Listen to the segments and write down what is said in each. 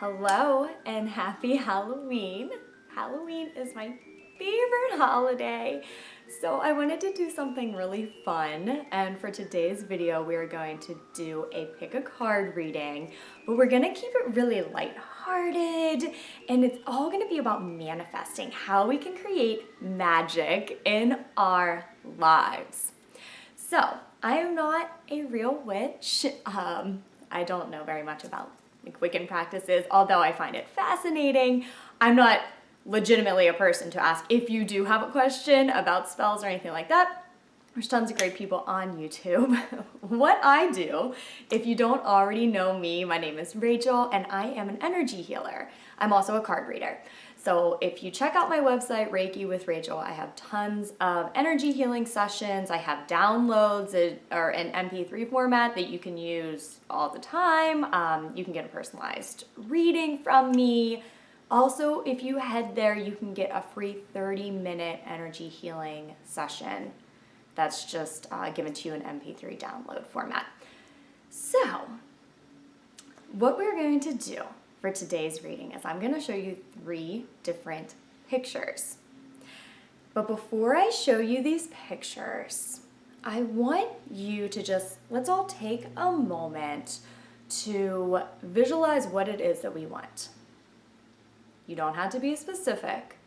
Hello and happy Halloween. Halloween is my favorite holiday. So I wanted to do something really fun, and for today's video we are going to do a pick a card reading, but we're gonna keep it really lighthearted, and it's all gonna be about manifesting, how we can create magic in our lives. So I am not a real witch. I don't know very much about Wiccan practices, although I find it fascinating. I'm not legitimately a person to ask if you do have a question about spells or anything like that. There's tons of great people on YouTube. What I do, if you don't already know me, my name is Rachel and I am an energy healer. I'm also a card reader. So if you check out my website, Reiki with Rachael, I have tons of energy healing sessions. I have downloads or an MP3 format that you can use all the time. You can get a personalized reading from me. Also, if you head there, you can get a free 30-minute energy healing session that's just given to you in MP3 download format. So, what we're going to do for today's reading is I'm going to show you 3 different pictures. But before I show you these pictures, I want you to let's all take a moment to visualize what it is that we want. You don't have to be specific,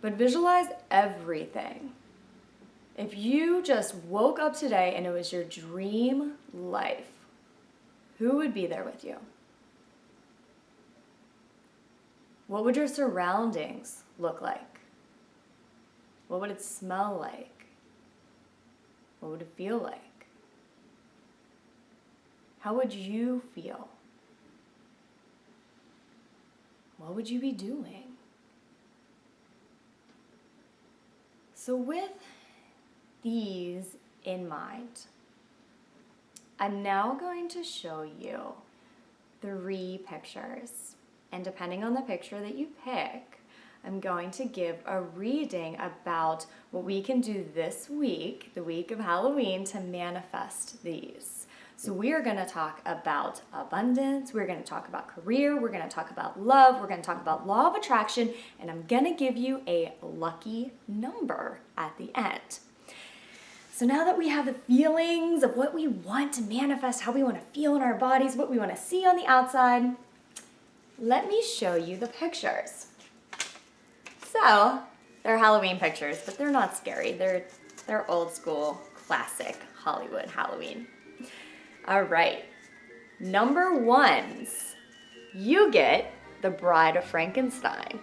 but visualize everything. If you just woke up today and it was your dream life, who would be there with you? What would your surroundings look like? What would it smell like? What would it feel like? How would you feel? What would you be doing? So with these in mind, I'm now going to show you 3 pictures. And depending on the picture that you pick, I'm going to give a reading about what we can do this week, the week of Halloween, to manifest these. So we are going to talk about abundance, we're going to talk about career, we're going to talk about love, we're going to talk about law of attraction, and I'm going to give you a lucky number at the end. So now that we have the feelings of what we want to manifest, how we want to feel in our bodies, what we want to see on the outside, let me show you the pictures. So, they're Halloween pictures, but they're not scary. They're old school, classic Hollywood Halloween. All right, number 1s, you get the Bride of Frankenstein.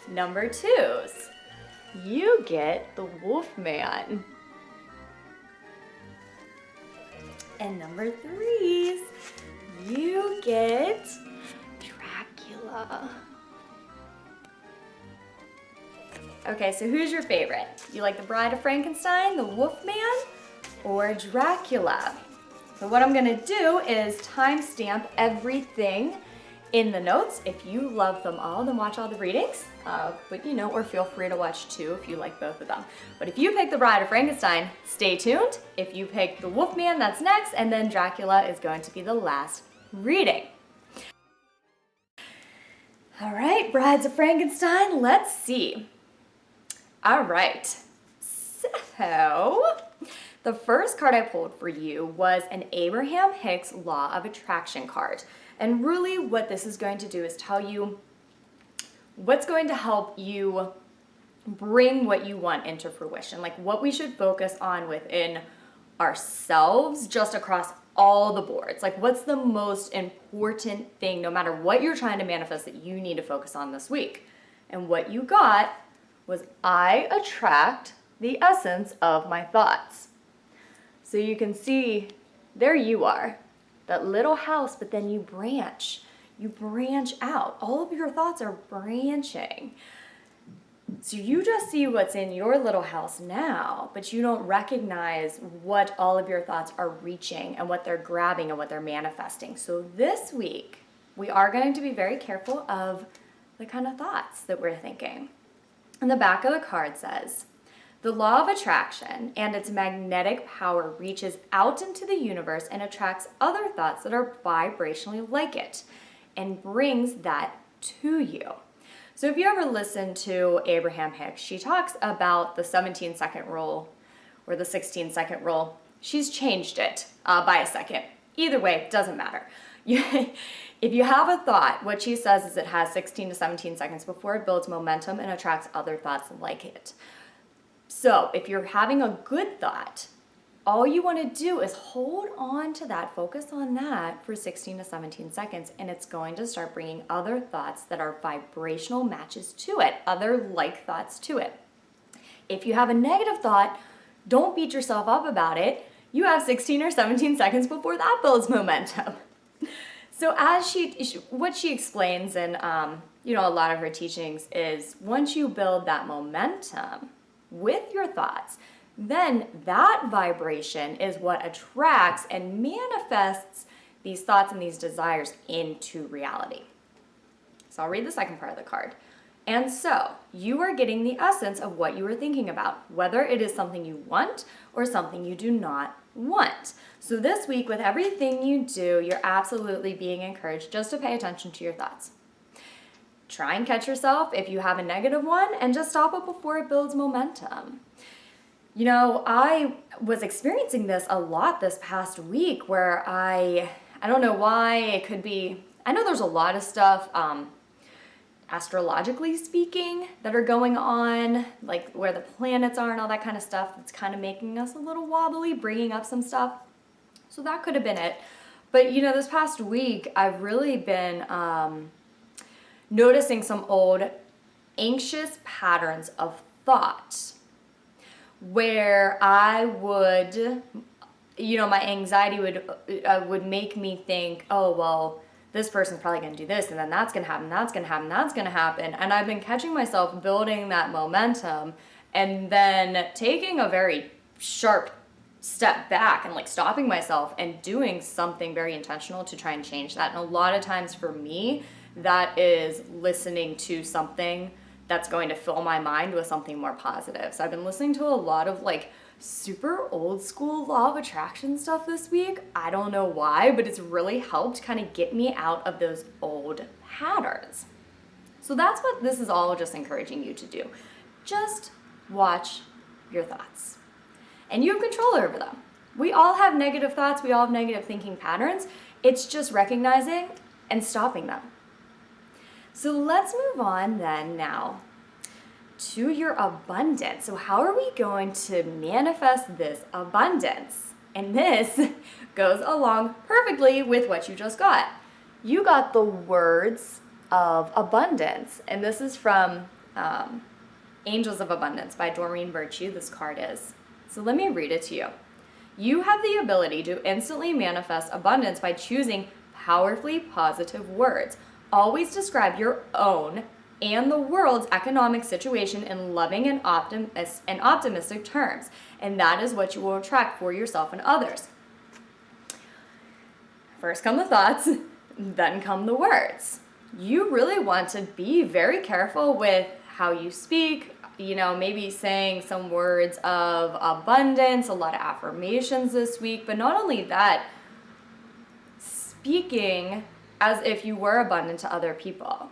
Number 2s, you get the Wolfman. And number 3s, you get Dracula. Okay, so who's your favorite? You like the Bride of Frankenstein, the Wolfman, or Dracula? So what I'm gonna do is timestamp everything in the notes. If you love them all, then watch all the readings. Or feel free to watch 2 if you like both of them. But if you pick the Bride of Frankenstein, stay tuned. If you pick the Wolfman, that's next, and then Dracula is going to be the last reading. All right, Brides of Frankenstein, let's see. All right, so the first card I pulled for you was an Abraham Hicks Law of Attraction card. And really what this is going to do is tell you what's going to help you bring what you want into fruition, like what we should focus on within ourselves, just across all the boards. Like what's the most important thing, no matter what you're trying to manifest, that you need to focus on this week. And what you got was, I attract the essence of my thoughts. So you can see, there you are, that little house, but then you branch out. All of your thoughts are branching. So you just see what's in your little house now, but you don't recognize what all of your thoughts are reaching and what they're grabbing and what they're manifesting. So this week, we are going to be very careful of the kind of thoughts that we're thinking. And the back of the card says, The law of attraction and its magnetic power reaches out into the universe and attracts other thoughts that are vibrationally like it and brings that to you. So if you ever listen to Abraham Hicks, she talks about the 17-second rule or the 16-second rule. She's changed it by a second. Either way, doesn't matter. If you have a thought, what she says is it has 16 to 17 seconds before it builds momentum and attracts other thoughts like it. So if you're having a good thought, all you want to do is hold on to that, focus on that for 16 to 17 seconds, and it's going to start bringing other thoughts that are vibrational matches to it, other like thoughts to it. If you have a negative thought, don't beat yourself up about it. You have 16 or 17 seconds before that builds momentum. So what she explains in a lot of her teachings is once you build that momentum with your thoughts, then that vibration is what attracts and manifests these thoughts and these desires into reality. So I'll read the second part of the card. And so you are getting the essence of what you are thinking about, whether it is something you want or something you do not want. So this week, with everything you do, you're absolutely being encouraged just to pay attention to your thoughts. Try and catch yourself if you have a negative one and just stop it before it builds momentum. I was experiencing this a lot this past week where I don't know why. It could be, I know there's a lot of stuff, astrologically speaking, that are going on, like where the planets are and all that kind of stuff. It's kind of making us a little wobbly, bringing up some stuff. So that could have been it. But this past week, I've really been noticing some old anxious patterns of thought where I would, my anxiety would make me think, oh, well, this person's probably going to do this, and then that's going to happen, that's going to happen, that's going to happen. And I've been catching myself building that momentum and then taking a very sharp step back and stopping myself and doing something very intentional to try and change that. And a lot of times for me, that is listening to something that's going to fill my mind with something more positive. So I've been listening to a lot of super old school law of attraction stuff this week. I don't know why, but it's really helped kind of get me out of those old patterns. So that's what this is all just encouraging you to do. Just watch your thoughts. And you have control over them. We all have negative thoughts. We all have negative thinking patterns. It's just recognizing and stopping them. So let's move on then now to your abundance. So how are we going to manifest this abundance? And this goes along perfectly with what you just got. You got the words of abundance. And this is from Angels of Abundance by Doreen Virtue, this card is. So let me read it to you. You have the ability to instantly manifest abundance by choosing powerfully positive words. Always describe your own and the world's economic situation in loving and optimistic terms. And that is what you will attract for yourself and others. First come the thoughts, then come the words. You really want to be very careful with how you speak, maybe saying some words of abundance, a lot of affirmations this week, but not only that, speaking as if you were abundant to other people.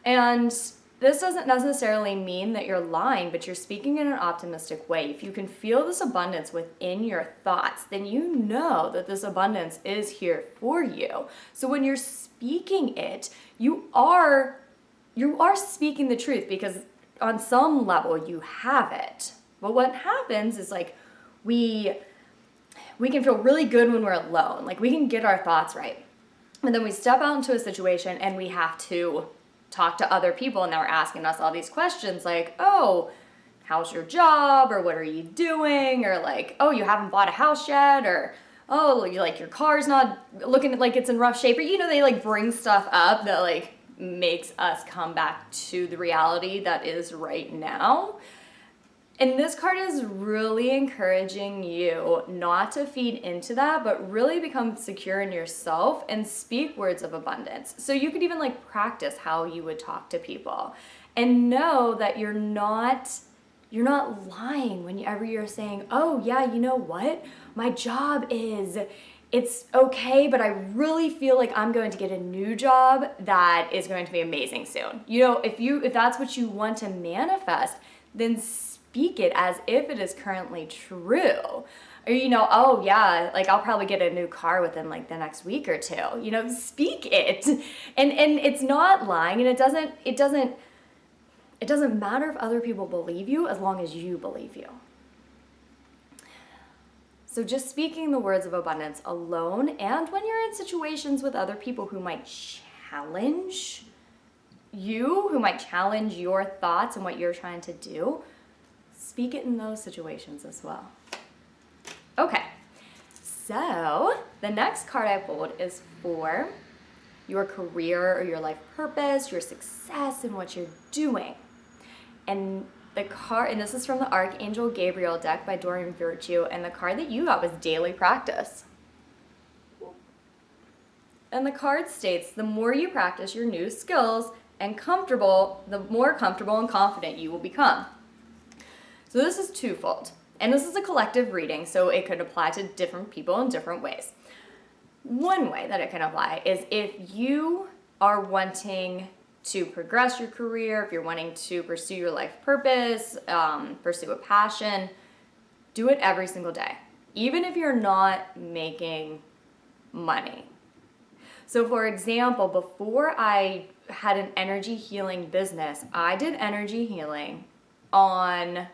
And this doesn't necessarily mean that you're lying, but you're speaking in an optimistic way. If you can feel this abundance within your thoughts, then you know that this abundance is here for you. So when you're speaking it, you are speaking the truth because on some level you have it. But what happens is we can feel really good when we're alone. We can get our thoughts right. And then we step out into a situation and we have to talk to other people, and now we're asking us all these questions oh, how's your job, or what are you doing, or oh, you haven't bought a house yet, or oh, your car's not looking like it's in rough shape, or they bring stuff up that makes us come back to the reality that is right now. And this card is really encouraging you not to feed into that, but really become secure in yourself and speak words of abundance. So you could even practice how you would talk to people and know that you're not You're not lying whenever you're saying, oh yeah, you know what? My job it's okay, but I really feel like I'm going to get a new job that is going to be amazing soon. You know, if that's what you want to manifest, then speak it as if it is currently true. Or, you know, oh yeah, like I'll probably get a new car within like the next week or two. You know, speak it. And it's not lying, and it doesn't matter if other people believe you as long as you believe you. So just speaking the words of abundance alone, and when you're in situations with other people who might challenge you, who might challenge your thoughts and what you're trying to do, speak it in those situations as well. Okay, so the next card I pulled is for your career or your life purpose, your success in what you're doing. And the card, and this is from the Archangel Gabriel deck by Dorian Virtue, and the card that you got was daily practice. And the card states, the more you practice your new skills and the more comfortable and confident you will become. So this is twofold, and this is a collective reading, so it could apply to different people in different ways. One way that it can apply is if you are wanting to progress your career, if you're wanting to pursue your life purpose, pursue a passion, do it every single day, even if you're not making money. So for example, before I had an energy healing business, I did energy healing on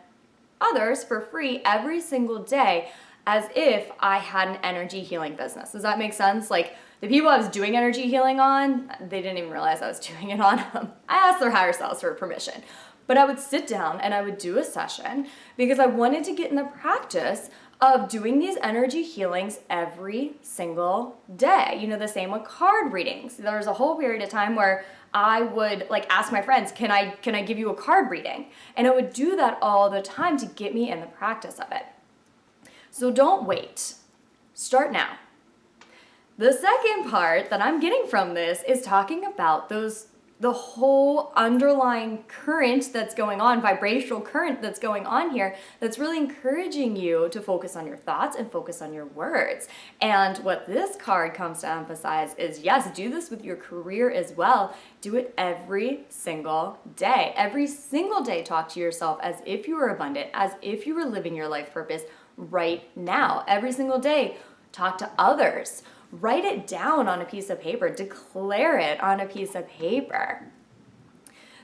others for free every single day as if I had an energy healing business. Does that make sense? Like, the people I was doing energy healing on, they didn't even realize I was doing it on them. I asked their higher selves for permission. But I would sit down and I would do a session because I wanted to get in the practice of doing these energy healings every single day. You know, the same with card readings. There was a whole period of time where I would like ask my friends, can I give you a card reading? And I would do that all the time to get me in the practice of it. So don't wait. Start now. The second part that I'm getting from this is talking about the whole underlying current that's going on, vibrational current that's going on here, that's really encouraging you to focus on your thoughts and focus on your words. And what this card comes to emphasize is, yes, do this with your career as well. Do it every single day. Every single day, talk to yourself as if you were abundant, as if you were living your life purpose right now. Every single day, talk to others. Write it down on a piece of paper. Declare it on a piece of paper.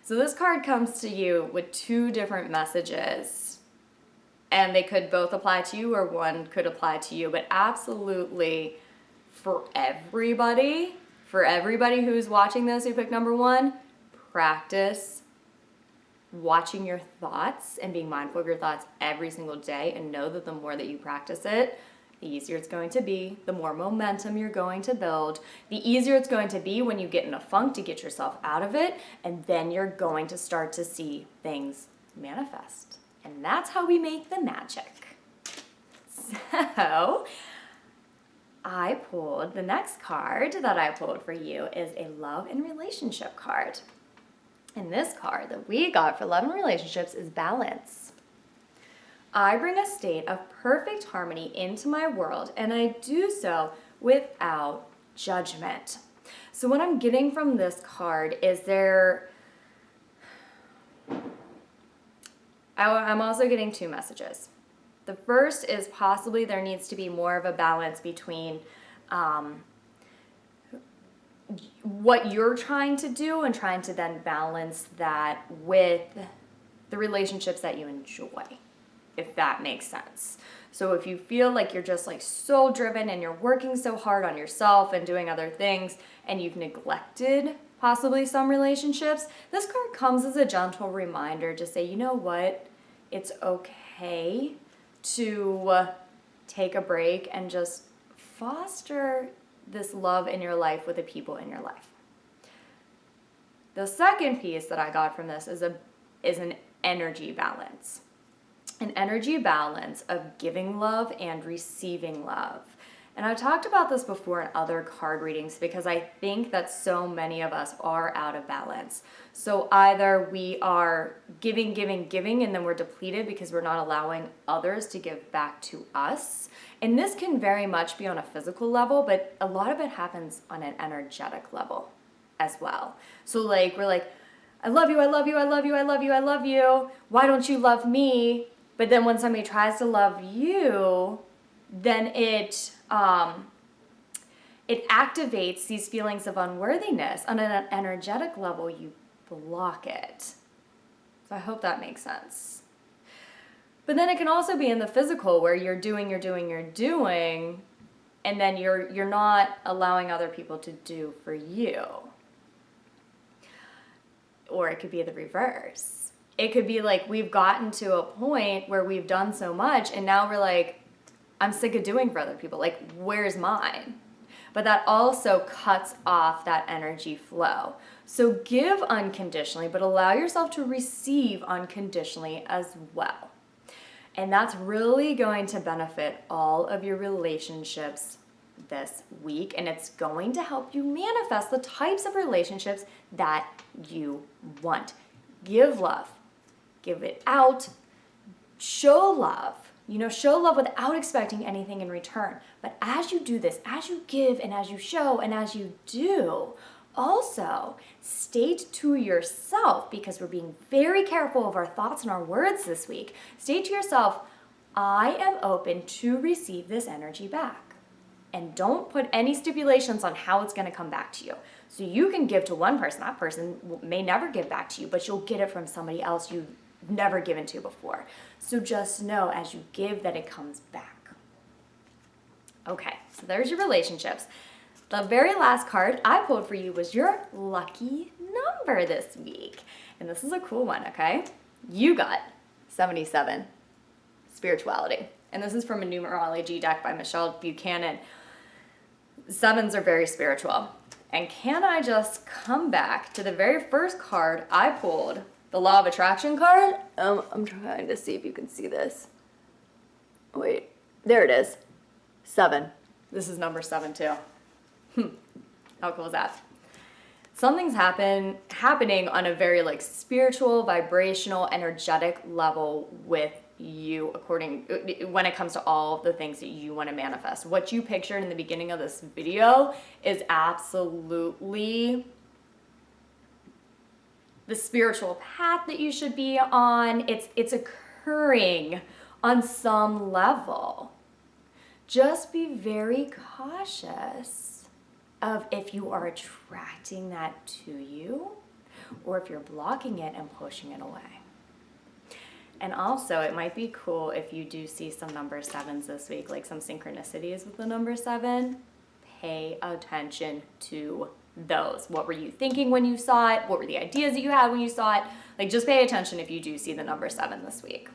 So this card comes to you with two different messages, and they could both apply to you or one could apply to you, but absolutely for everybody who's watching this who picked number one, practice watching your thoughts and being mindful of your thoughts every single day, and know that the more that you practice it, the easier it's going to be, the more momentum you're going to build, the easier it's going to be when you get in a funk to get yourself out of it, and then you're going to start to see things manifest. And that's how we make the magic. So, the next card that I pulled for you is a love and relationship card. And this card that we got for love and relationships is balance. I bring a state of perfect harmony into my world, and I do so without judgment. So what I'm getting from this card is I'm also getting two messages. The first is possibly there needs to be more of a balance between what you're trying to do and trying to then balance that with the relationships that you enjoy, if that makes sense. So if you feel like you're just like so driven and you're working so hard on yourself and doing other things and you've neglected possibly some relationships, this card comes as a gentle reminder to say, you know what, it's okay to take a break and just foster this love in your life with the people in your life. The second piece that I got from this is an energy balance. An energy balance of giving love and receiving love. And I've talked about this before in other card readings because I think that so many of us are out of balance. So either we are giving, and then we're depleted because we're not allowing others to give back to us. And this can very much be on a physical level, but a lot of it happens on an energetic level as well. So like, we're like, I love you, I love you, I love you, I love you, I love you. Why don't you love me? But then when somebody tries to love you, then it activates these feelings of unworthiness. On an energetic level, you block it. So I hope that makes sense. But then it can also be in the physical where you're doing, and then you're not allowing other people to do for you. Or it could be the reverse. It could be like we've gotten to a point where we've done so much and now we're like, I'm sick of doing for other people. Like, where's mine? But that also cuts off that energy flow. So give unconditionally, but allow yourself to receive unconditionally as well. And that's really going to benefit all of your relationships this week. And it's going to help you manifest the types of relationships that you want. Give love. Give it out. Show love. Show love without expecting anything in return. But as you do this, as you give and as you show and as you do, also state to yourself, because we're being very careful of our thoughts and our words this week, state to yourself, I am open to receive this energy back. And don't put any stipulations on how it's going to come back to you. So you can give to one person. That person may never give back to you, but you'll get it from somebody else you've never given to before. So just know as you give that it comes back. Okay, so there's your relationships. The very last card I pulled for you was your lucky number this week. And this is a cool one, okay? You got 77, spirituality. And this is from a numerology deck by Michelle Buchanan. Sevens are very spiritual. And can I just come back to the very first card I pulled, the Law of Attraction card? I'm trying to see if you can see this. Wait, there it is. 7. This is number 7 too. How cool is that? Something's happening on a very spiritual, vibrational, energetic level with you when it comes to all the things that you want to manifest. What you pictured in the beginning of this video is absolutely the spiritual path that you should be on. It's occurring on some level. Just be very cautious of if you are attracting that to you or if you're blocking it and pushing it away. And also, it might be cool if you do see some number 7s this week, like some synchronicities with the number 7. Pay attention to those. What were you thinking when you saw it? What were the ideas that you had when you saw it? Just pay attention if you do see the number 7 this week.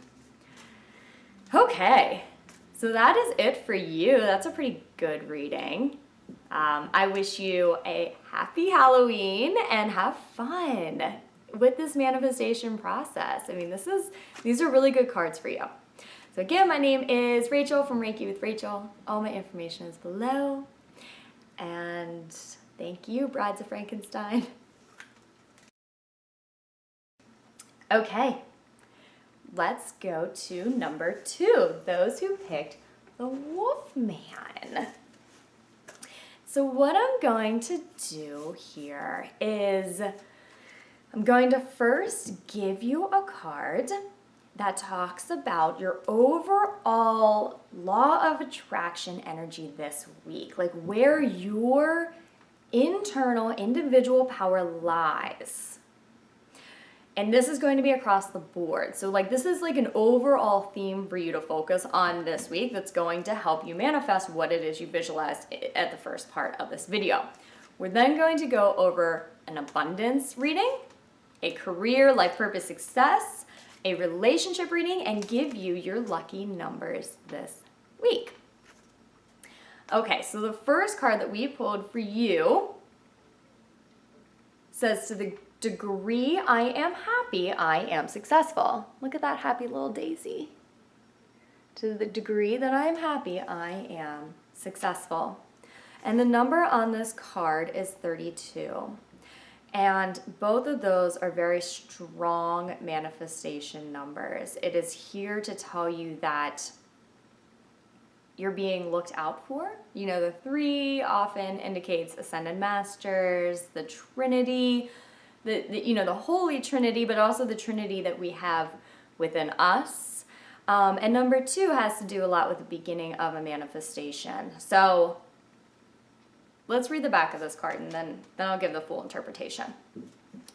Okay, so that is it for you. That's a pretty good reading. I wish you a happy Halloween and have fun with this manifestation process. I mean, these are really good cards for you. So again, my name is Rachel from Reiki with Rachael. All my information is below. And thank you, Brides of Frankenstein. Okay, let's go to number 2, those who picked the Wolfman. So what I'm going to do here is I'm going to first give you a card that talks about your overall law of attraction energy this week, where your internal individual power lies. And this is going to be across the board. So this is an overall theme for you to focus on this week that's going to help you manifest what it is you visualized at the first part of this video. We're then going to go over an abundance reading, a career, life purpose, success, a relationship reading, and give you your lucky numbers this week. Okay, so the first card that we pulled for you says, to the degree I am happy, I am successful. Look at that happy little daisy. To the degree that I am happy, I am successful. And the number on this card is 32. And both of those are very strong manifestation numbers. It is here to tell you that you're being looked out for. You know, the 3 often indicates ascended masters, the Trinity, the Holy Trinity, but also the Trinity that we have within us. And number 2 has to do a lot with the beginning of a manifestation. So let's read the back of this card, and then I'll give the full interpretation.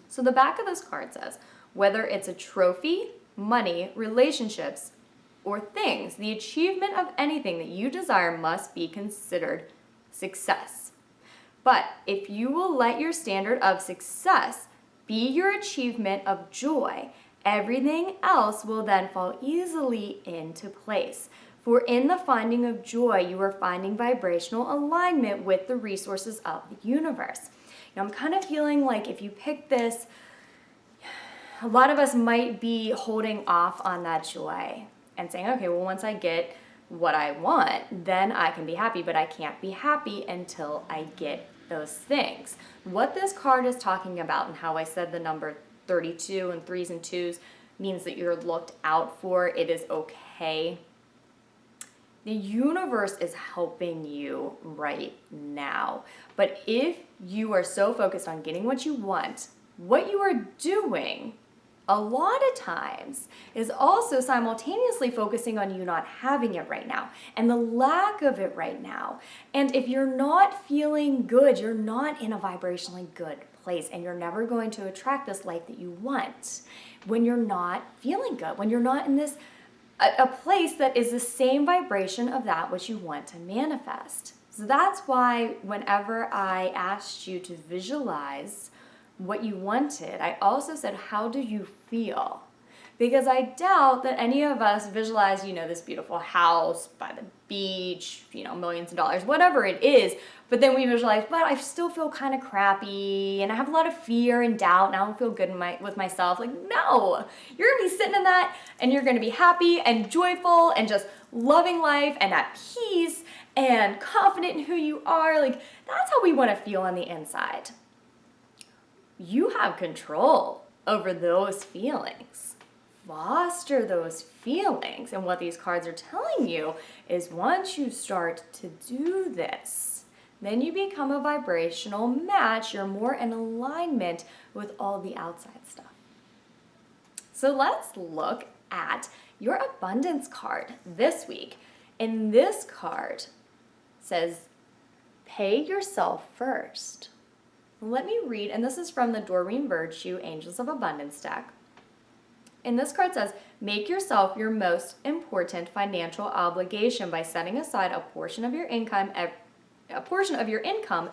So the back of this card says, whether it's a trophy, money, relationships, or things, the achievement of anything that you desire must be considered success. But if you will let your standard of success be your achievement of joy, everything else will then fall easily into place. For in the finding of joy, you are finding vibrational alignment with the resources of the universe. Now, I'm kind of feeling like if you pick this, a lot of us might be holding off on that joy and saying, okay, well, once I get what I want, then I can be happy, but I can't be happy until I get those things. What this card is talking about, and how I said the number 32 and 3s and 2s means that you're looked out for, it is okay. The universe is helping you right now. But if you are so focused on getting what you want, what you are doing a lot of times is also simultaneously focusing on you not having it right now and the lack of it right now. And if you're not feeling good, you're not in a vibrationally good place, and you're never going to attract this life that you want when you're not feeling good, when you're not in this a place that is the same vibration of that which you want to manifest. So that's why whenever I asked you to visualize what you wanted, I also said, how do you feel? Because I doubt that any of us visualize, this beautiful house by the beach, millions of dollars, whatever it is, but then we visualize, but I still feel kind of crappy, and I have a lot of fear and doubt, and I don't feel good with myself. Like, no, you're gonna be sitting in that, and you're gonna be happy and joyful and just loving life and at peace and confident in who you are. Like, that's how we wanna feel on the inside. You have control over those feelings. Foster those feelings. And what these cards are telling you is once you start to do this, then you become a vibrational match. You're more in alignment with all the outside stuff. So let's look at your abundance card this week. And this card says, pay yourself first. Let me read, and this is from the Doreen Virtue Angels of Abundance deck. And this card says, make yourself your most important financial obligation by setting aside a portion of your income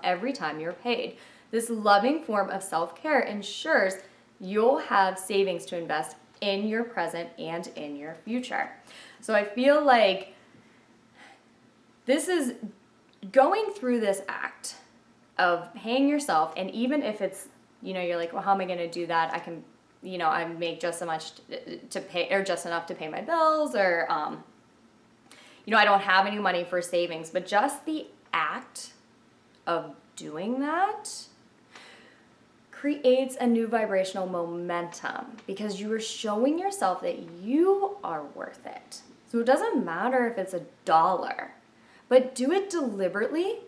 every time you're paid. This loving form of self-care ensures you'll have savings to invest in your present and in your future. So I feel like this is going through this act of paying yourself, and even if it's, you're like, well, how am I going to do that? I can, I make just so much to pay, or just enough to pay my bills, or, I don't have any money for savings, but just the act of doing that creates a new vibrational momentum because you are showing yourself that you are worth it. So it doesn't matter if it's $1, but do it deliberately,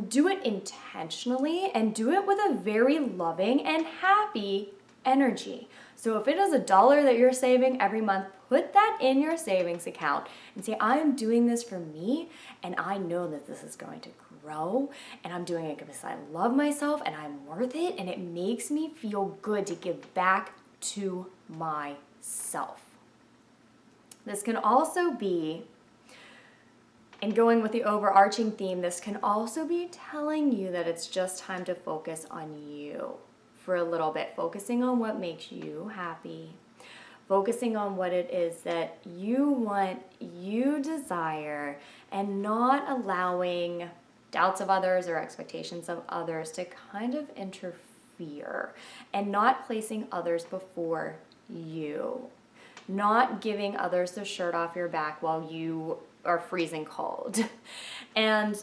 do it intentionally, and do it with a very loving and happy energy. So if it is $1 that you're saving every month, put that in your savings account and say, I am doing this for me, and I know that this is going to grow, and I'm doing it because I love myself and I'm worth it, and it makes me feel good to give back to myself. This can also be, and going with the overarching theme, this can also be telling you that it's just time to focus on you for a little bit, focusing on what makes you happy, focusing on what it is that you want, you desire, and not allowing doubts of others or expectations of others to kind of interfere, and not placing others before you, not giving others the shirt off your back while you are freezing cold. And,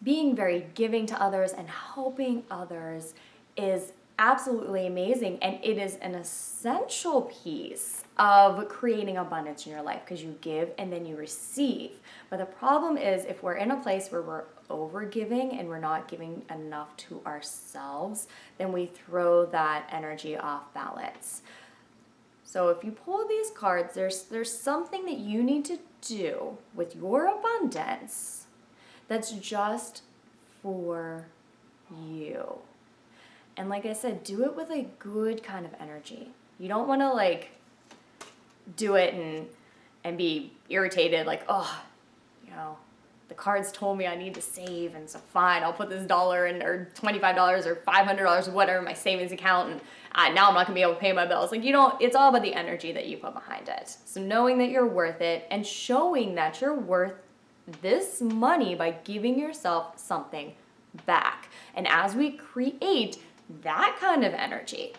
being very giving to others and helping others is absolutely amazing. And it is an essential piece of creating abundance in your life because you give and then you receive. But the problem is if we're in a place where we're over giving and we're not giving enough to ourselves, then we throw that energy off balance. So if you pull these cards, there's something that you need to do with your abundance that's just for you. And like I said, do it with a good kind of energy. You don't want to like do it and be irritated like, oh, the cards told me I need to save, and so fine, I'll put this $1 in, or $25 or $500 or whatever in my savings account, and now I'm not gonna be able to pay my bills. Like, it's all about the energy that you put behind it. So knowing that you're worth it and showing that you're worth this money by giving yourself something back. And as we create that kind of energy,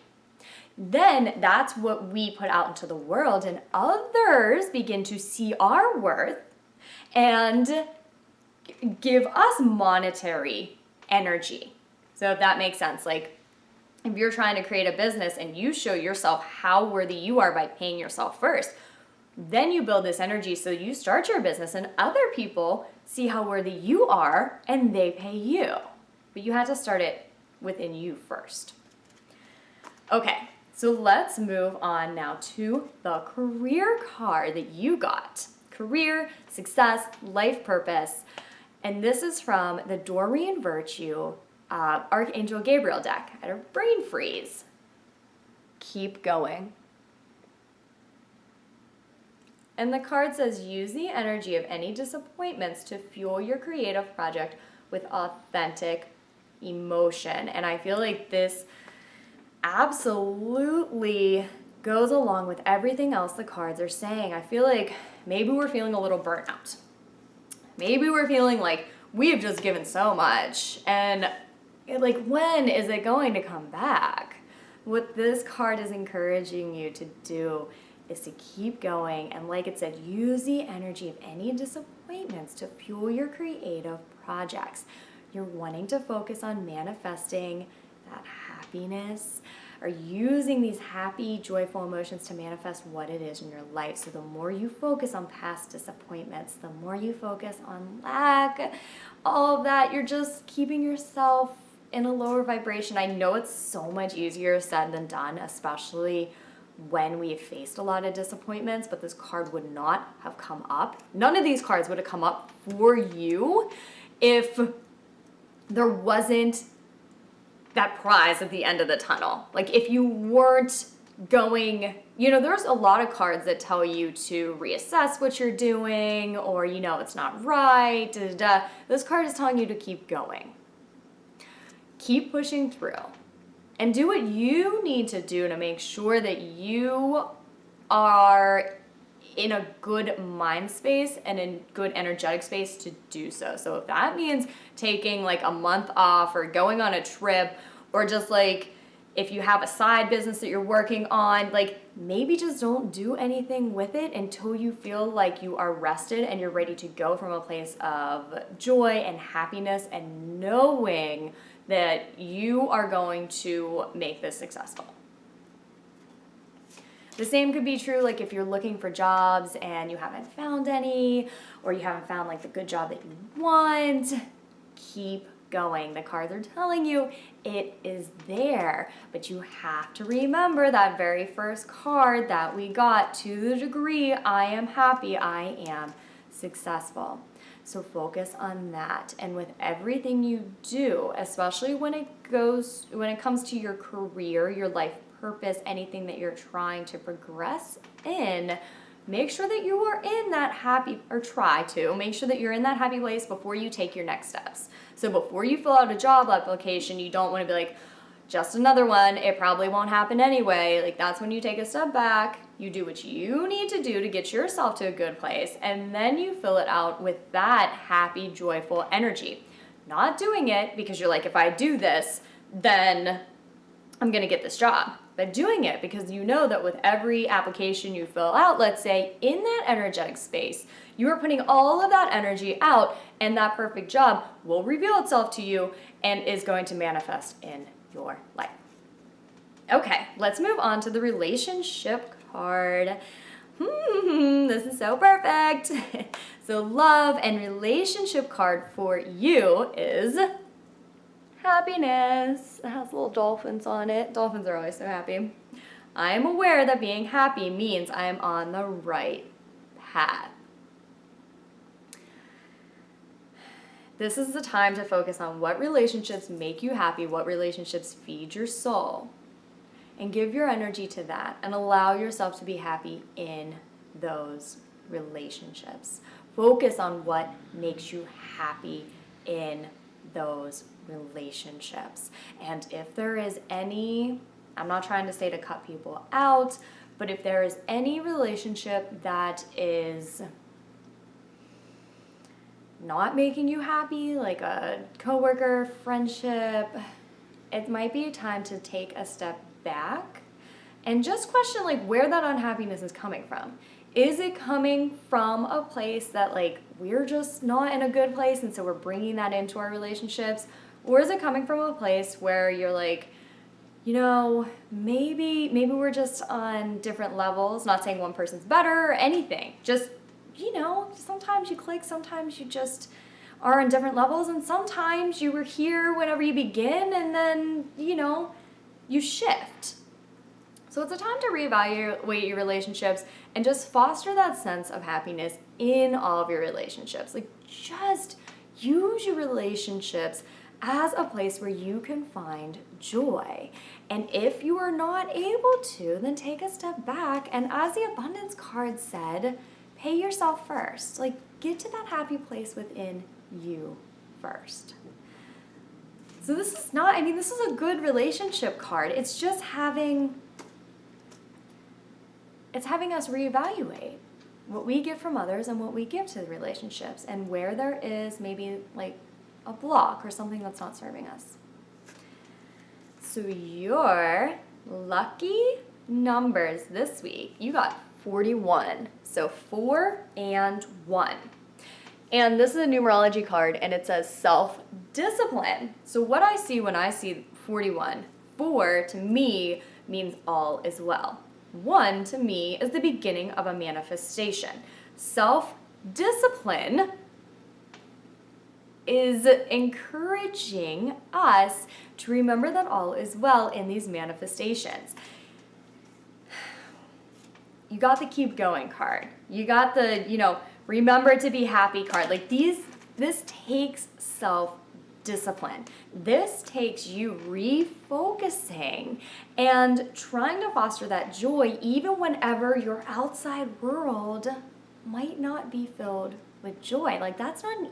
then that's what we put out into the world, and others begin to see our worth and give us monetary energy. So if that makes sense, like if you're trying to create a business and you show yourself how worthy you are by paying yourself first, then you build this energy so you start your business and other people see how worthy you are and they pay you. But you have to start it within you first. Okay, so let's move on now to the career card that you got. Career, success, life purpose. And this is from the Doreen Virtue Archangel Gabriel deck at a brain freeze. Keep going. And the card says, use the energy of any disappointments to fuel your creative project with authentic emotion. And I feel like this absolutely goes along with everything else the cards are saying. I feel like maybe we're feeling a little burnt out. Maybe we're feeling like we have just given so much, and like, when is it going to come back? What this card is encouraging you to do is to keep going, and like it said, use the energy of any disappointments to fuel your creative projects. You're wanting to focus on manifesting that happiness, or using these happy, joyful emotions to manifest what it is in your life. So the more you focus on past disappointments, the more you focus on lack, all of that, you're just keeping yourself in a lower vibration. I know it's so much easier said than done, especially when we have faced a lot of disappointments, but this card would not have come up. None of these cards would have come up for you if there wasn't that prize at the end of the tunnel. Like if you weren't going, there's a lot of cards that tell you to reassess what you're doing, or, it's not right. This card is telling you to keep going. Keep pushing through and do what you need to do to make sure that you are in a good mind space and in good energetic space to do so. So if that means taking like a month off or going on a trip, or just like if you have a side business that you're working on, like maybe just don't do anything with it until you feel like you are rested and you're ready to go from a place of joy and happiness and knowing that you are going to make this successful. The same could be true like if you're looking for jobs and you haven't found any, or you haven't found like the good job that you want. Keep going. The cards are telling you it is there, but you have to remember that very first card that we got, to the degree I am happy, I am successful. So focus on that. And with everything you do, especially when it comes to your career, your life purpose, anything that you're trying to progress in, make sure that you are in that happy, or try to make sure that you're in that happy place before you take your next steps. So before you fill out a job application, you don't want to be like, just another one, it probably won't happen anyway. Like that's when you take a step back, you do what you need to do to get yourself to a good place, and then you fill it out with that happy, joyful energy. Not doing it because you're like, if I do this, then I'm gonna get this job. but doing it because you know that with every application you fill out, let's say in that energetic space, you are putting all of that energy out, and that perfect job will reveal itself to you and is going to manifest in your life. Okay, let's move on to the relationship card. This is so perfect. So love and relationship card for you is happiness. It has little dolphins on it. Dolphins are always so happy. I am aware that being happy means I am on the right path. This is the time to focus on what relationships make you happy, what relationships feed your soul, and give your energy to that and allow yourself to be happy in those relationships. Focus on what makes you happy in those relationships. And if there is any, I'm not trying to say to cut people out, but if there is any relationship that is not making you happy, like a coworker, friendship, it might be a time to take a step back and just question like where that unhappiness is coming from. Is it coming from a place that like we're just not in a good place and so we're bringing that into our relationships? Or is it coming from a place where you're like, you know, maybe we're just on different levels, not saying one person's better or anything, just, you know, sometimes you click, sometimes you just are on different levels, and sometimes you were here whenever you begin and then, you know, you shift. So it's a time to reevaluate your relationships and just foster that sense of happiness in all of your relationships. Like just use your relationships as a place where you can find joy. And if you are not able to, then take a step back. And as the abundance card said, pay yourself first. Like get to that happy place within you first. So this is not, I mean, this is a good relationship card. It's just having us reevaluate what we get from others and what we give to the relationships and where there is maybe like a block or something that's not serving us. So your lucky numbers this week, you got 41. So 4 and 1. And this is a numerology card and it says self-discipline. So what I see when I see 41, 4 to me means all is well. 1 to me is the beginning of a manifestation. Self-discipline is encouraging us to remember that all is well in these manifestations. You got the keep going card. You got the, you know, remember to be happy card. Like this takes self-discipline. This takes you refocusing and trying to foster that joy even whenever your outside world might not be filled with joy. Like that's not an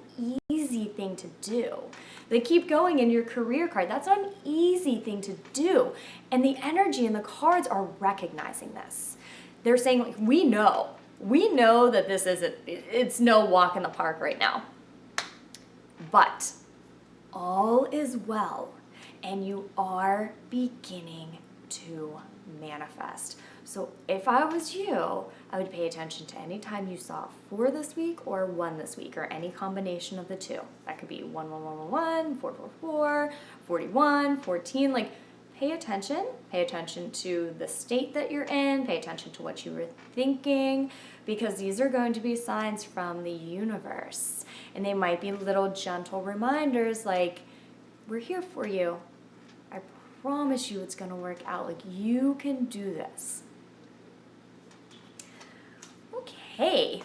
easy thing to do. They keep going in your career card. That's not an easy thing to do. And the energy and the cards are recognizing this. They're saying like, we know that this isn't, it's no walk in the park right now, but all is well and you are beginning to manifest. So if I was you, I would pay attention to any time you saw 4 this week or 1 this week or any combination of the two. That could be 1, 1, 1, 1, 1, 4, 4, 4, 41, 14, like pay attention to the state that you're in, pay attention to what you were thinking, because these are going to be signs from the universe. And they might be little gentle reminders like, we're here for you. I promise you it's gonna work out. Like you can do this. Okay,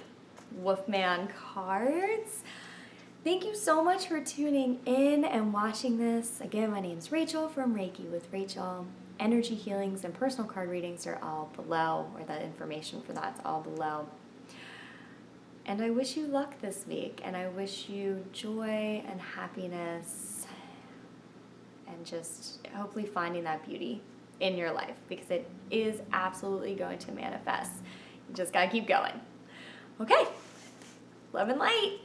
Wolfman cards. Thank you so much for tuning in and watching this. Again, my name is Rachel from Reiki with Rachael. Energy healings and personal card readings are all below, or the information for that's all below. And I wish you luck this week, and I wish you joy and happiness, and just hopefully finding that beauty in your life, because it is absolutely going to manifest. You just gotta keep going. Okay, love and light.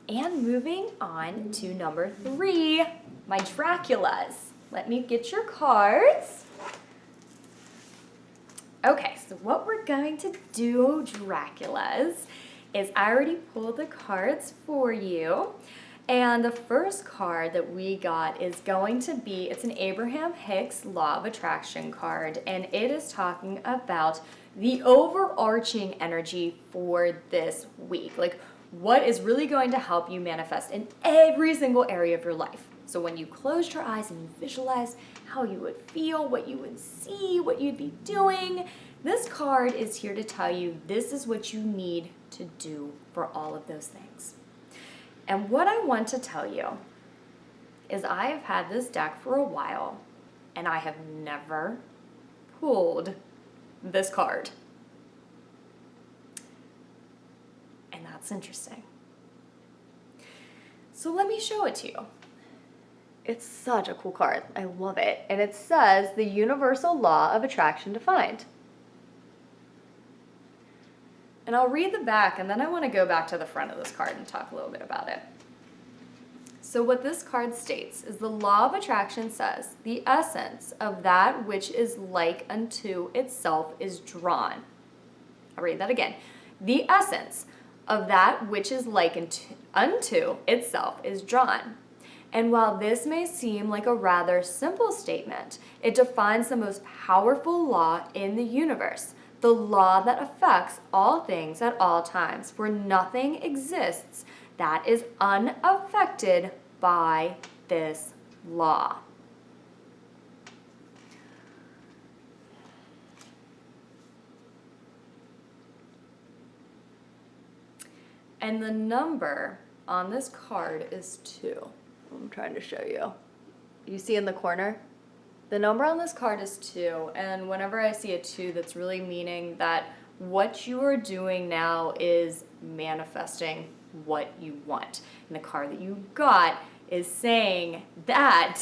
And moving on to number 3, my Draculas. let me get your cards. Okay, so what we're going to do, Draculas, is I already pulled the cards for you. And the first card that we got is going to be, it's an Abraham Hicks Law of Attraction card, and it is talking about the overarching energy for this week. Like, what is really going to help you manifest in every single area of your life. So when you closed your eyes and you visualized how you would feel, what you would see, what you'd be doing, this card is here to tell you this is what you need to do for all of those things. And what I want to tell you is I have had this deck for a while and I have never pulled this card. And that's interesting. So let me show it to you. It's such a cool card. I love it. And it says the universal law of attraction defined. And I'll read the back, and then I want to go back to the front of this card and talk a little bit about it. So what this card states is the law of attraction says, the essence of that which is like unto itself is drawn. I'll read that again. The essence of that which is like unto itself is drawn. And while this may seem like a rather simple statement, it defines the most powerful law in the universe. The law that affects all things at all times, for nothing exists that is unaffected by this law. And the number on this card is 2. I'm trying to show you. You see in the corner? The number on this card is 2, and whenever I see a 2, that's really meaning that what you are doing now is manifesting what you want. And the card that you got is saying that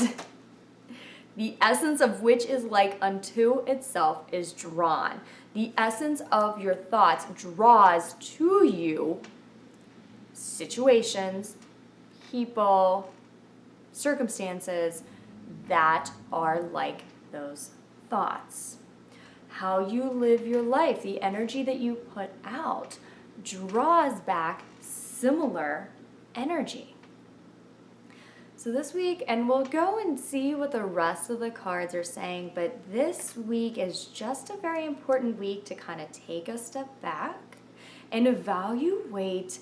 the essence of which is like unto itself is drawn. The essence of your thoughts draws to you situations, people, circumstances that are like those thoughts. How you live your life, the energy that you put out, draws back similar energy. So this week, and we'll go and see what the rest of the cards are saying, but this week is just a very important week to kind of take a step back and evaluate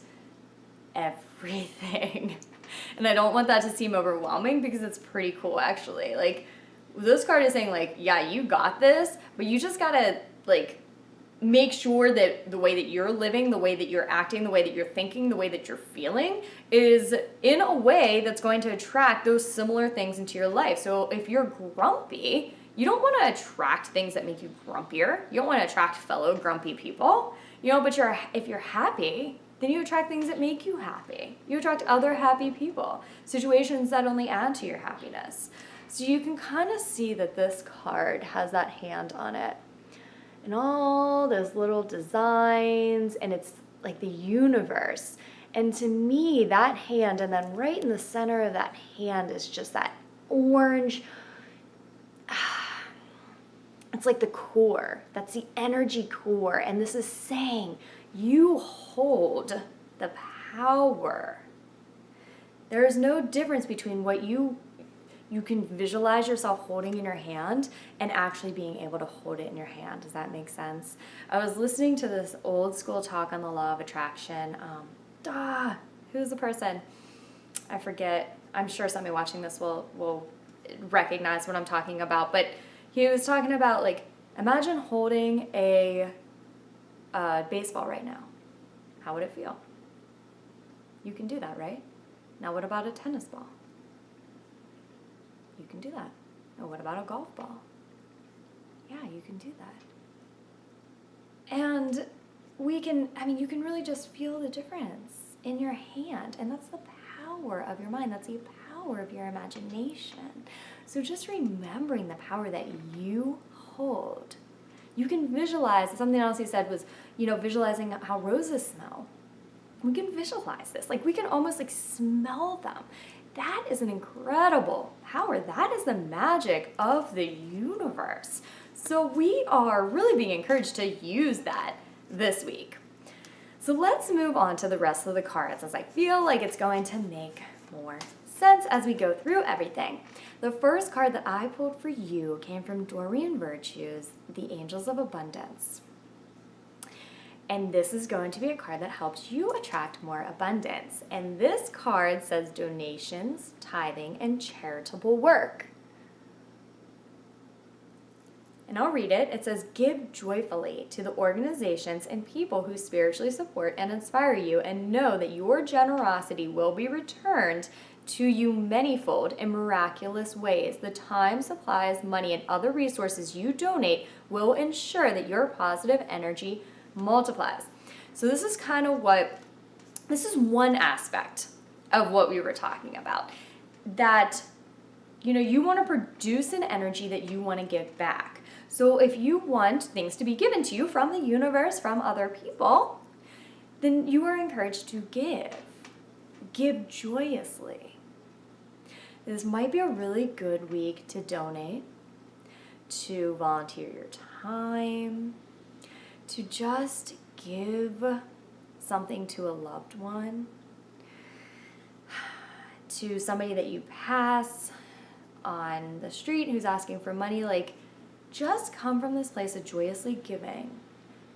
everything. And I don't want that to seem overwhelming because it's pretty cool actually. Like, this card is saying like, yeah, you got this, but you just gotta like make sure that the way that you're living, the way that you're acting, the way that you're thinking, the way that you're feeling is in a way that's going to attract those similar things into your life. So if you're grumpy, you don't want to attract things that make you grumpier. You don't want to attract fellow grumpy people, but if you're happy, then you attract things that make you happy. You attract other happy people, situations that only add to your happiness. So you can kind of see that this card has that hand on it. And all those little designs, and it's like the universe. And to me, that hand, and then right in the center of that hand is just that orange, it's like the core. That's the energy core. And this is saying, you hold the power. There is no difference between what you can visualize yourself holding in your hand and actually being able to hold it in your hand. Does that make sense? I was listening to this old school talk on the law of attraction. Who's the person? I forget. I'm sure somebody watching this will recognize what I'm talking about. But he was talking about, like, imagine holding a baseball right now. How would it feel? You can do that, right? Now what about a tennis ball? You can do that. Now what about a golf ball? Yeah, you can do that. And you can really just feel the difference in your hand. And that's the power of your mind. That's the power of your imagination. So just remembering the power that you hold. You can visualize, something else he said was, visualizing how roses smell. We can visualize this. Like, we can almost like smell them. that is an incredible power. That is the magic of the universe. So we are really being encouraged to use that this week. So let's move on to the rest of the cards, as I feel like it's going to make more sense as we go through everything. The first card that I pulled for you came from Doreen Virtue's The Angels of Abundance. And this is going to be a card that helps you attract more abundance. And this card says donations, tithing, and charitable work. And I'll read it. It says, give joyfully to the organizations and people who spiritually support and inspire you, and know that your generosity will be returned to you manyfold in miraculous ways. The time, supplies, money, and other resources you donate will ensure that your positive energy multiplies. So this is this is one aspect of what we were talking about. That, you want to produce an energy that you want to give back. So if you want things to be given to you from the universe, from other people, then you are encouraged to give. Give joyously. This might be a really good week to donate, to volunteer your time, to just give something to a loved one, to somebody that you pass on the street who's asking for money. Like, just come from this place of joyously giving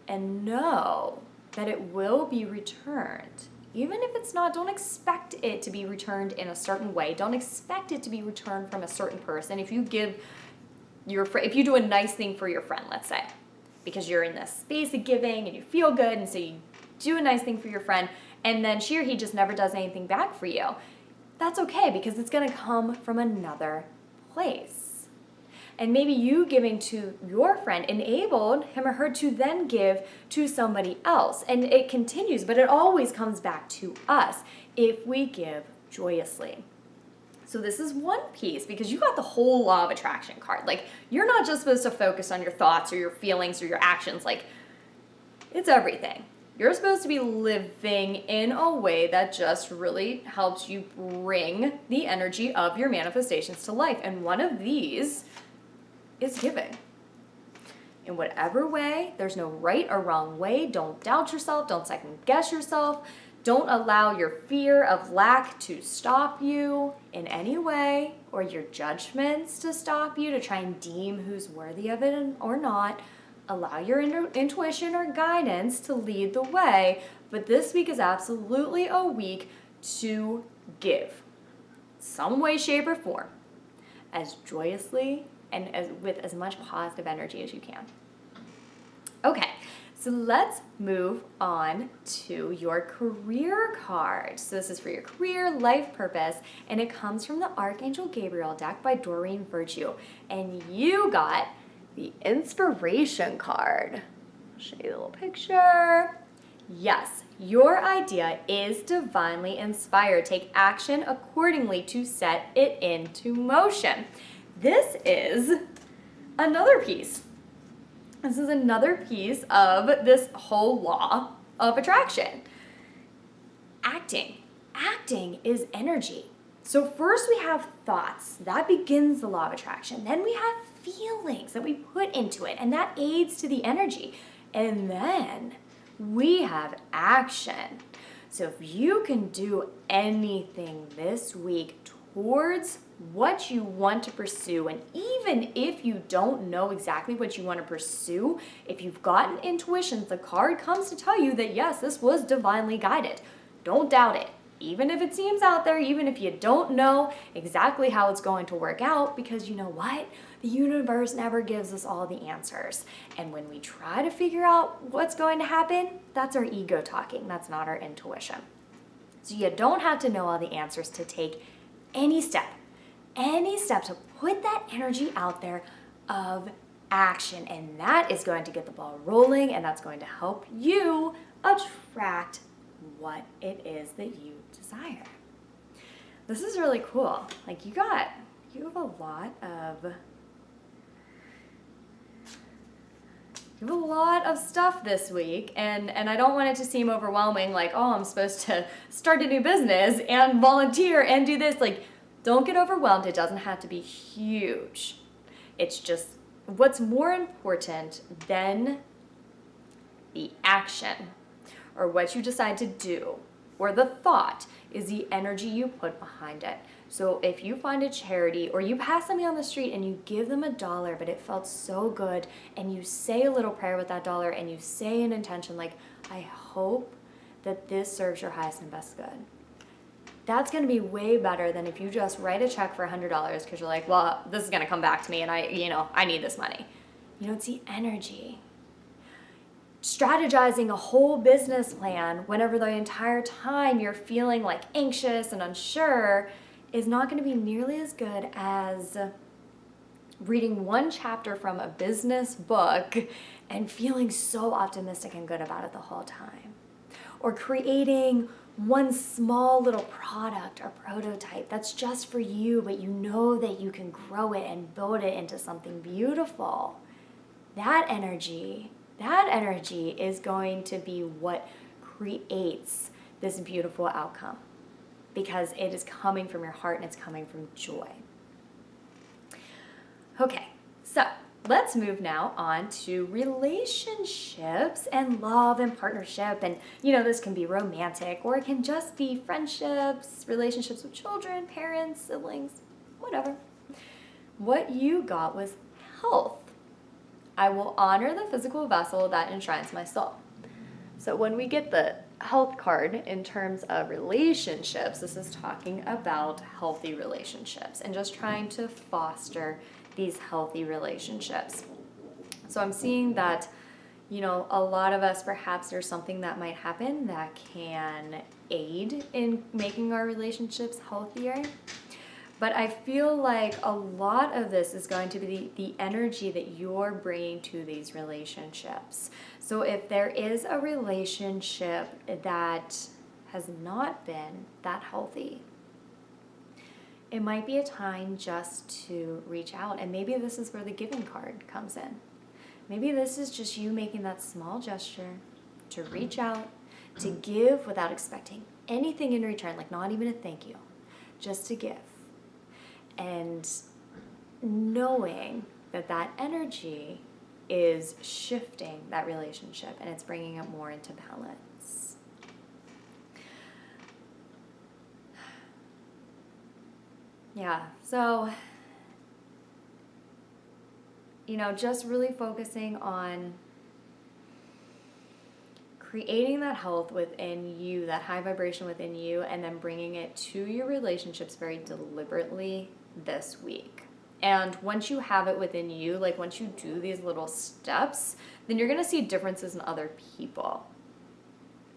and know that it will be returned. Even if it's not, don't expect it to be returned in a certain way. Don't expect it to be returned from a certain person. If you if you do a nice thing for your friend, let's say, because you're in this space of giving and you feel good, and so you do a nice thing for your friend, and then she or he just never does anything back for you, that's okay, because it's going to come from another place. And maybe you giving to your friend enabled him or her to then give to somebody else. And it continues, but it always comes back to us if we give joyously. So this is one piece, because you got the whole law of attraction card. Like, you're not just supposed to focus on your thoughts or your feelings or your actions. Like, it's everything. You're supposed to be living in a way that just really helps you bring the energy of your manifestations to life. And one of these is giving. In whatever way, there's no right or wrong way. Don't doubt yourself. Don't second guess yourself. Don't allow your fear of lack to stop you in any way, or your judgments to stop you, to try and deem who's worthy of it or not. Allow your intuition or guidance to lead the way. But this week is absolutely a week to give, some way, shape, or form, as joyously and with as much positive energy as you can. Okay, so let's move on to your career card. So this is for your career, life purpose, and it comes from the Archangel Gabriel deck by Doreen Virtue. And you got the inspiration card. I'll show you a little picture. Yes, your idea is divinely inspired. Take action accordingly to set it into motion. This is another piece. This is another piece of this whole law of attraction. Acting. Acting is energy. So first we have thoughts. That begins the law of attraction. Then we have feelings that we put into it, and that aids to the energy. And then we have action. So if you can do anything this week towards what you want to pursue, and even if you don't know exactly what you want to pursue, if you've gotten intuitions, the card comes to tell you that yes, this was divinely guided. Don't doubt it. Even if it seems out there, even if you don't know exactly how it's going to work out, because you know what? The universe never gives us all the answers. And when we try to figure out what's going to happen, that's our ego talking. That's not our intuition. So you don't have to know all the answers to take any step to put that energy out there of action. And that is going to get the ball rolling, and that's going to help you attract what it is that you desire. This is really cool. Like, you have a lot of you have a lot of stuff this week, and I don't want it to seem overwhelming, like, oh, I'm supposed to start a new business and volunteer and do this. Like, don't get overwhelmed. It doesn't have to be huge. It's just what's more important than the action or what you decide to do or the thought is the energy you put behind it. So if you find a charity or you pass somebody on the street and you give them $1, but it felt so good, and you say a little prayer with that dollar and you say an intention like, I hope that this serves your highest and best good. That's going to be way better than if you just write a check for $100 because you're like, well, this is going to come back to me and I need this money. It's the energy. Strategizing a whole business plan whenever the entire time you're feeling like anxious and unsure is not going to be nearly as good as reading one chapter from a business book and feeling so optimistic and good about it the whole time. Or creating one small little product or prototype that's just for you, but you know that you can grow it and build it into something beautiful. That energy is going to be what creates this beautiful outcome, because it is coming from your heart and it's coming from joy. Okay, so let's move now on to relationships and love and partnership. And this can be romantic, or it can just be friendships, relationships with children, parents, siblings, whatever. What you got was health. I will honor the physical vessel that enshrines my soul. So when we get the health card in terms of relationships, this is talking about healthy relationships and just trying to foster these healthy relationships. So I'm seeing that, a lot of us, perhaps there's something that might happen that can aid in making our relationships healthier. But I feel like a lot of this is going to be the energy that you're bringing to these relationships. So if there is a relationship that has not been that healthy, it might be a time just to reach out. And maybe this is where the giving card comes in. Maybe this is just you making that small gesture to reach out, to give without expecting anything in return, like not even a thank you, just to give. And knowing that energy is shifting that relationship and it's bringing it more into balance. Yeah, so, just really focusing on creating that health within you, that high vibration within you, and then bringing it to your relationships very deliberately this week. And once you have it within you, like once you do these little steps, then you're going to see differences in other people.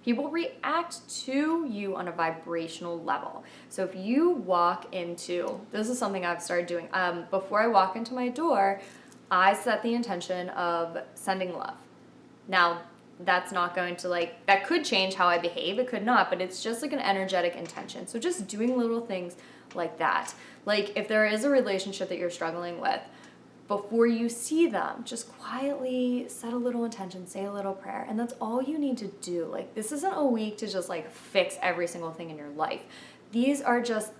People react to you on a vibrational level. So if you walk into, this is something I've started doing, before I walk into my door, I set the intention of sending love. Now, that's not going to that could change how I behave, it could not, but it's just like an energetic intention. So just doing little things like that. Like if there is a relationship that you're struggling with, before you see them, just quietly set a little intention, say a little prayer, and that's all you need to do. Like this isn't a week to just fix every single thing in your life. These are just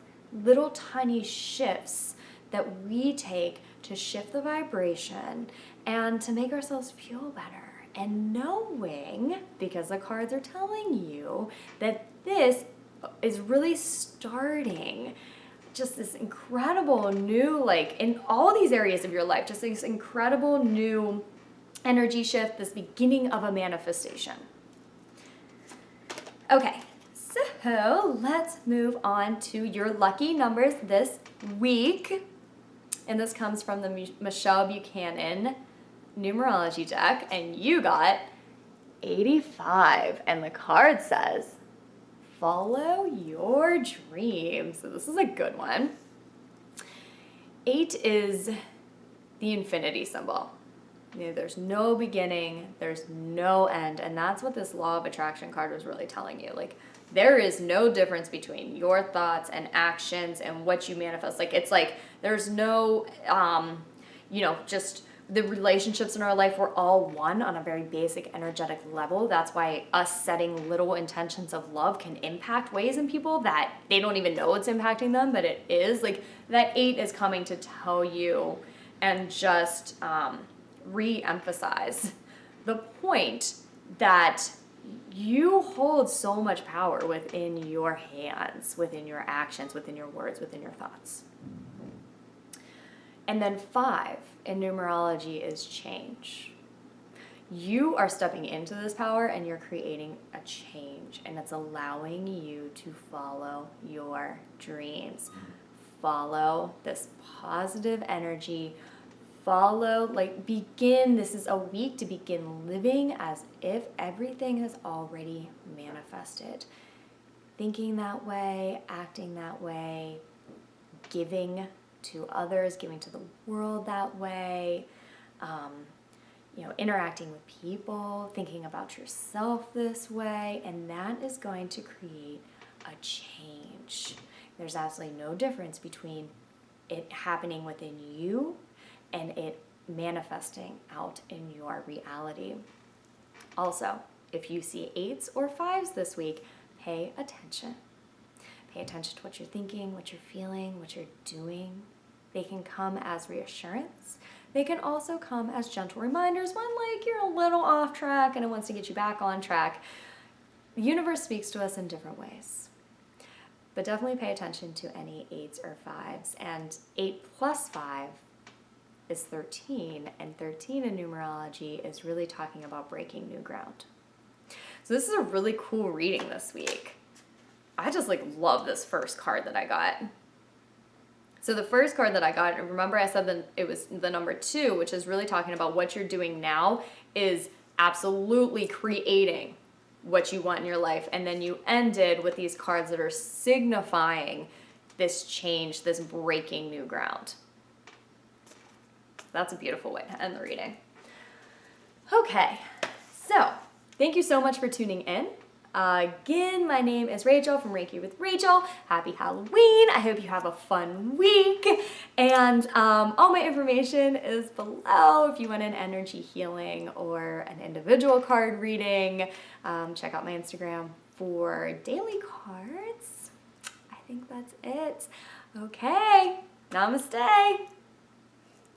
little tiny shifts that we take to shift the vibration and to make ourselves feel better. And knowing, because the cards are telling you, that this is really starting just this incredible new, in all these areas of your life, just this incredible new energy shift, this beginning of a manifestation. Okay, so let's move on to your lucky numbers this week. And this comes from the Michelle Buchanan numerology deck, and you got 85, and the card says follow your dreams. So this is a good one. 8 is the infinity symbol. There's no beginning, there's no end, and that's what this law of attraction card was really telling you. There is no difference between your thoughts and actions and what you manifest. There's no just the relationships in our life, we're all one on a very basic energetic level. That's why us setting little intentions of love can impact ways in people that they don't even know it's impacting them, but it is. Like that 8 is coming to tell you and just re-emphasize the point that you hold so much power within your hands, within your actions, within your words, within your thoughts. And then 5 in numerology is change. You are stepping into this power and you're creating a change, and it's allowing you to follow your dreams. Follow this positive energy. Begin, this is a week to begin living as if everything has already manifested. Thinking that way, acting that way, giving to others, giving to the world that way, interacting with people, thinking about yourself this way, and that is going to create a change. There's absolutely no difference between it happening within you and it manifesting out in your reality. Also, if you see 8s or 5s this week, pay attention. Pay attention to what you're thinking, what you're feeling, what you're doing. They can come as reassurance. They can also come as gentle reminders when you're a little off track and it wants to get you back on track. The universe speaks to us in different ways. But definitely pay attention to any 8s or 5s. And 8 plus 5 is 13, and 13 in numerology is really talking about breaking new ground. So this is a really cool reading this week. I just love this first card that I got. So the first card that I got, remember I said that it was the number 2, which is really talking about what you're doing now is absolutely creating what you want in your life. And then you ended with these cards that are signifying this change, this breaking new ground. That's a beautiful way to end the reading. Okay, so thank you so much for tuning in. Again, my name is Rachel from Reiki with Rachael. Happy Halloween. I hope you have a fun week. And all my information is below if you want an energy healing or an individual card reading. Check out my Instagram for daily cards. I think that's it. Okay, namaste.